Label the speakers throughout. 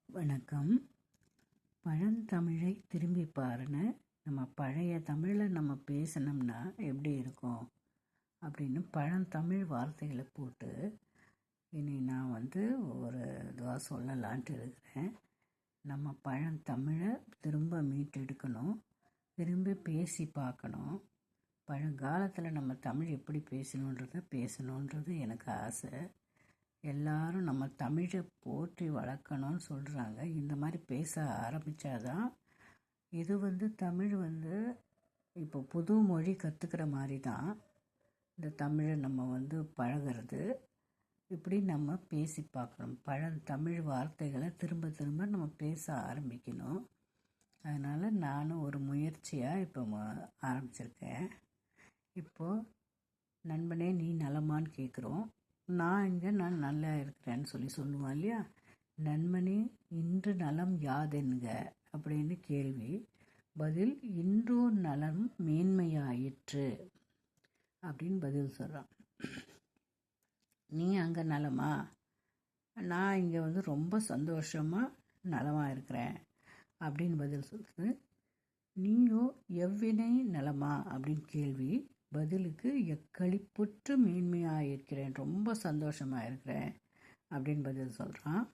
Speaker 1: வணக்கம். பழந்தமிழை திரும்பி பாருன்னு நம்ம பழைய தமிழில் நம்ம பேசினோம்னா எப்படி இருக்கும் அப்படின்னு பழந்தமிழ் வார்த்தைகளை போட்டு இனி நான் ஒரு இதுவாக சொல்லலான்ட்டு இருக்கிறேன். நம்ம பழந்தமிழை திரும்ப மீட்டெடுக்கணும், திரும்பி பேசி பார்க்கணும். பழங்காலத்தில் நம்ம தமிழ் எப்படி பேசணுன்றது எனக்கு ஆசை. எல்லாரும் நம்ம தமிழை போற்றி வளர்க்கணும்னு சொல்கிறாங்க. இந்த மாதிரி பேச ஆரம்பித்தாதான் இது தமிழ் இப்போ புது மொழி கற்றுக்கிற மாதிரி தான் இந்த தமிழை நம்ம பழகிறது. இப்படி நம்ம பேசி பார்க்கணும். பழந்தமிழ் வார்த்தைகளை திரும்ப திரும்ப நம்ம பேச ஆரம்பிக்கணும். அதனால் நானும் ஒரு முயற்சியாக இப்போ ஆரம்பிச்சிருக்கேன். இப்போது நண்பனே நீ நலமான்னு கேட்குறோம். நான் நல்லா இருக்கிறேன்னு சொல்லுவான் இல்லையா. நண்பனே இன்று நலம் யாதென்க அப்படின்னு கேள்வி. பதில் இன்றோர் நலம் மேன்மையாயிற்று அப்படின்னு பதில் சொல்கிறான். நீ அங்கே நலமா? நான் இங்கே ரொம்ப சந்தோஷமாக நலமாக இருக்கிறேன் அப்படின்னு பதில் சொல்கிறது. நீயோ எவ்வினை நலமா அப்படின்னு கேள்வி. பதிலுக்கு எக்களிப்புற்று மேன்மையாக இருக்கிறேன், ரொம்ப சந்தோஷமாக இருக்கிறேன் அப்படின்னு பதில் சொல்கிறான்.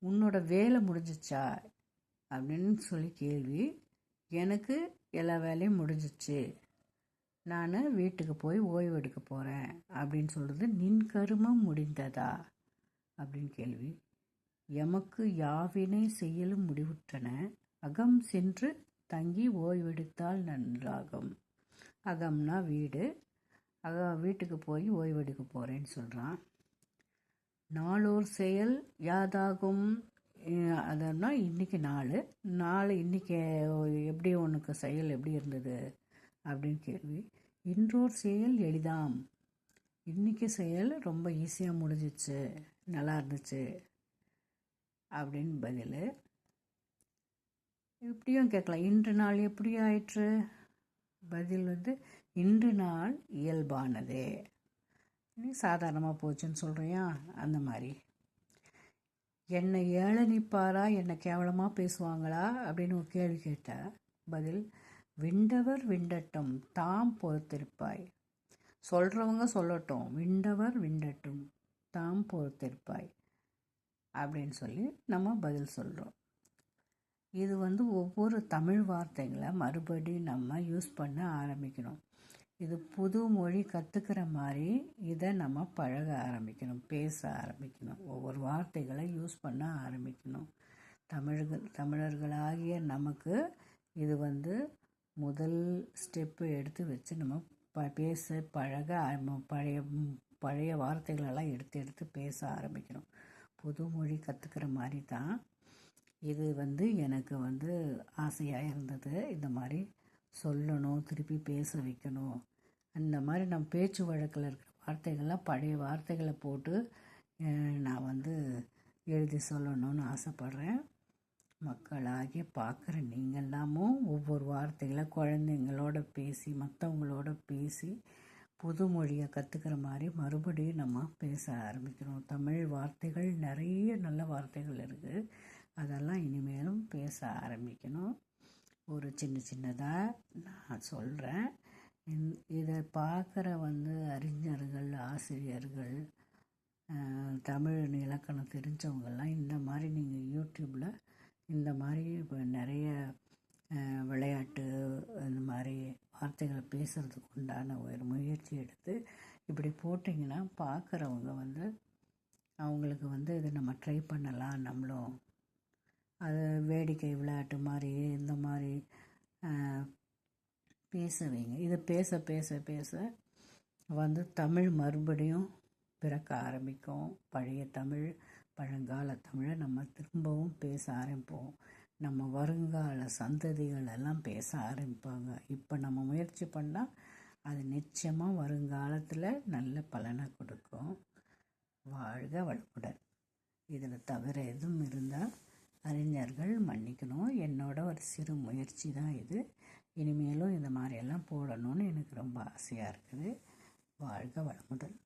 Speaker 1: உன்னோட வேலை முடிஞ்சிச்சா அப்படின்னு கேள்வி. எனக்கு எல்லா வேலையும் முடிஞ்சிச்சு, நான் வீட்டுக்கு போய் ஓய்வு எடுக்க போகிறேன் அப்படின்னு சொல்கிறது. நின் கருமம் முடிந்ததா அப்படின்னு கேள்வி. எமக்கு யாவினை செய்யலும் முடிவுற்றன, அகம் சென்று தங்கி ஓய்வெடுத்தால் நன்றாகும். அகம்னா வீடு, வீட்டுக்கு போய் ஓய்வெடுக்க போகிறேன்னு சொல்கிறான். நாளோர் செயல் யாதாகும், அதனா இன்றைக்கி நாள் இன்றைக்கி எப்படி உனக்கு செயல் எப்படி இருந்தது அப்படின்னு கேள்வி. இன்றோர் செயல் எளிதாம், இன்றைக்கி செயல் ரொம்ப ஈஸியாக முடிஞ்சிச்சு, நல்லா இருந்துச்சு அப்படின்னு பதில். இப்படியும் கேட்கலாம். இன்று நாள் எப்படி ஆயிற்று? பதில் இன்று நாள் இயல்பானதே. நீ சாதாரணமாக போச்சுன்னு சொல்கிறியா, அந்த மாதிரி. என்னை ஏளனிப்பாரா, என்னை கேவலமாக பேசுவாங்களா அப்படின்னு ஒரு கேள்வி கேட்டால் பதில் விண்டவர் விண்டட்டும் தாம் பொறுத்திருப்பாய். சொல்கிறவங்க சொல்லட்டும், விண்டவர் விண்டட்டும் தாம் பொறுத்திருப்பாய் அப்படின்னு நம்ம பதில் சொல்கிறோம். இது ஒவ்வொரு தமிழ் வார்த்தைகளை மறுபடியும் நம்ம யூஸ் பண்ண ஆரம்பிக்கணும். இது புது மொழி கற்றுக்கிற மாதிரி இதை நம்ம பழக ஆரம்பிக்கணும், பேச ஆரம்பிக்கணும், ஒவ்வொரு வார்த்தைகளை யூஸ் பண்ண ஆரம்பிக்கணும். தமிழர்களாகிய நமக்கு இது முதல் ஸ்டெப்பு எடுத்து வச்சு நம்ம பேச பழக பழைய வார்த்தைகளெல்லாம் எடுத்து பேச ஆரம்பிக்கணும். புது மொழி கற்றுக்கிற மாதிரி தான் இது எனக்கு ஆசையாக இருந்தது. இந்த மாதிரி சொல்லணும், திருப்பி பேச வைக்கணும். அந்த மாதிரி நம்ம பேச்சு வழக்கில் இருக்கிற வார்த்தைகள்லாம் பழைய வார்த்தைகளை போட்டு நான் எழுதி சொல்லணும்னு ஆசைப்பட்றேன். மக்களாகிய பார்க்குற நீங்கள்லாமும் ஒவ்வொரு வார்த்தைகளை குழந்தைங்களோட பேசி, மற்றவங்களோட பேசி புது மொழியை கற்றுக்கிற மாதிரி மறுபடியும் நம்ம பேச ஆரம்பிக்கணும். தமிழ் வார்த்தைகள் நிறைய நல்ல வார்த்தைகள் இருக்குது, அதெல்லாம் இனிமேலும் பேச ஆரம்பிக்கணும். ஒரு சின்னதாக நான் சொல்கிறேன். இதை பார்க்குற அறிஞர்கள், ஆசிரியர்கள், தமிழ் இலக்கணம் தெரிஞ்சவங்கெல்லாம் இந்த மாதிரி நீங்கள் யூடியூப்பில் இந்த மாதிரி இப்போ நிறைய விளையாட்டு இந்த மாதிரி வார்த்தைகளை பேசுகிறதுக்கு உண்டான ஒரு முயற்சி எடுத்து இப்படி போட்டிங்கன்னா பார்க்குறவங்க அவங்களுக்கு இதை நம்ம ட்ரை பண்ணலாம். நம்மளும் அது வேடிக்கை விளையாட்டு மாதிரி இந்த மாதிரி பேச வைங்க. இதை பேச பேச பேச தமிழ் மறுபடியும் பிறக்க ஆரம்பிக்கும். பழைய தமிழ், பழங்கால தமிழை நம்ம திரும்பவும் பேச ஆரம்பிப்போம். நம்ம வருங்கால சந்ததிகள் எல்லாம் பேச ஆரம்பிப்பாங்க. இப்போ நம்ம முயற்சி பண்ணால் அது நிச்சயமாக வருங்காலத்தில் நல்ல பலனை கொடுக்கும். வாழ்க வளமுடன். இதில் தவிர எதுவும் இருந்தால் அறிஞர்கள் மன்னிக்கணும். என்னோட ஒரு சிறு முயற்சி தான் இது. இனிமேலும் இந்த மாதிரியெல்லாம் போடணும்னு எனக்கு ரொம்ப ஆசையாக இருக்குது. வாழ்க வளமுடன்.